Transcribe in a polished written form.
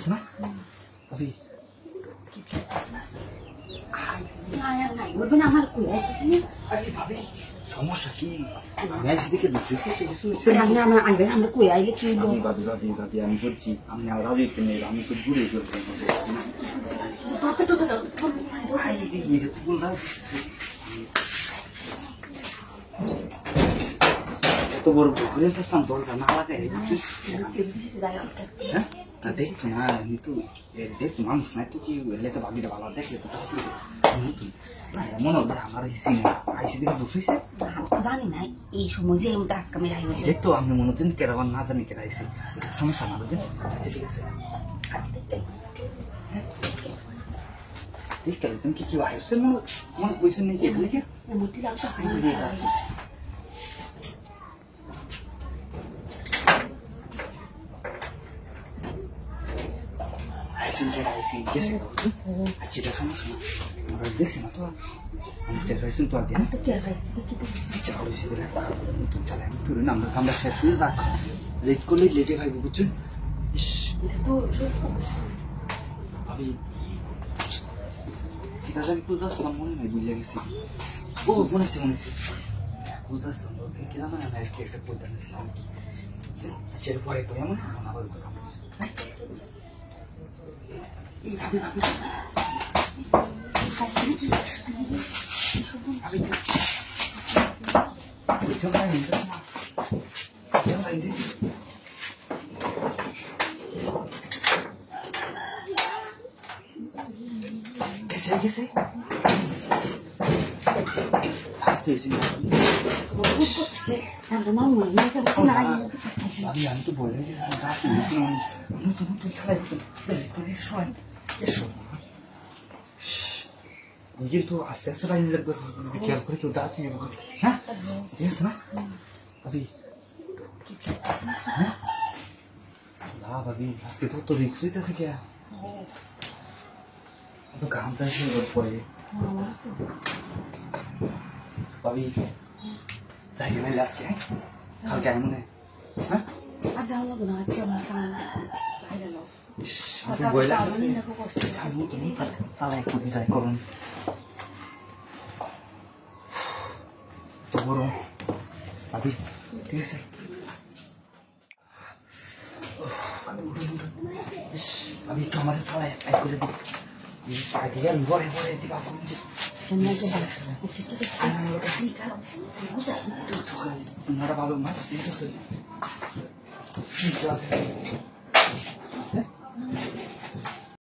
শোনা ভাবি আরে ভাবি সমস্যা কি আমি আইসি দেখে বসেছি আমরা কই আইলে কি ভাবি ভাবি ভাবি ভাবি আমি বলছি আমি আর রাজি নেই আমি তো ঘুরে এত বড় ঘুরে ফেসলাম দরজা না লাগাই হ্যাঁ দেখতো না আমি তো দেখতো মানুষ না তো কি এলে তো ভাবিটা ভালো দেখলে তো নতুন মনে হয় আমার আইসি দিকে বসেছে জানি না এই সময় যে আজকে আমি রাইব দেখতো আমি মনে হচ্ছেন কেরাবার না জানি কেরা আইসি এটা সমস্যা না বুঝছেন আচ্ছা ঠিক আছে ঠিক আছে তুমি কি ভাবছেন মনে বলছেন নাকি বলি কি মূর্তি লাগছে আইসি গেছে আচ্ছা এটা সমস্যা না আমরা দেখছি না তো আমি টের পাইছেন তো আগে তো কে পাইছি কি তো চালু হিসেবে নতুন চালাই আমি ধরুন আমরা কামড়া শেষ হয়ে যাক লেট করলে লেটে খাইব বুঝছেন ইস এটা তো ভাবি কি দাদা আমি খুঁজতে আসলাম মনে নাই বুঝলে গেছি ও মনে আছে খুঁজতে আসলাম কি জানো আমি আর কি একটা বলতে আসলাম আচ্ছা পরে পরে এমন আবার তো কামড়া এই ভাবি ভাবি कैसे আমি তো বলে নতুন নতুন চালাই কিন্তু আস্তে আস্তে বাইরে লাগবে খেয়াল করে কেউ দাঁড়াতে হ্যাঁ ঠিক আছে না ভাবি হ্যাঁ না ভাবি আজকে তো রিক্স হইতেছে কে তো ঘামটা এসে পরে ভাবি যাই না আজকে কালকে আয় মনে হ্যাঁ আর যাও না না আচ্ছা আমি বইলা আমি তুমি তাহলে একটু যাই করুন তো বড় ভাবি ঠিক আছে আমি একটু আমার সালা এক করে দিই আগে আমি ঘরে ঘরে দিবা করছি আপনারা ভালো মাথা ঠিক আছে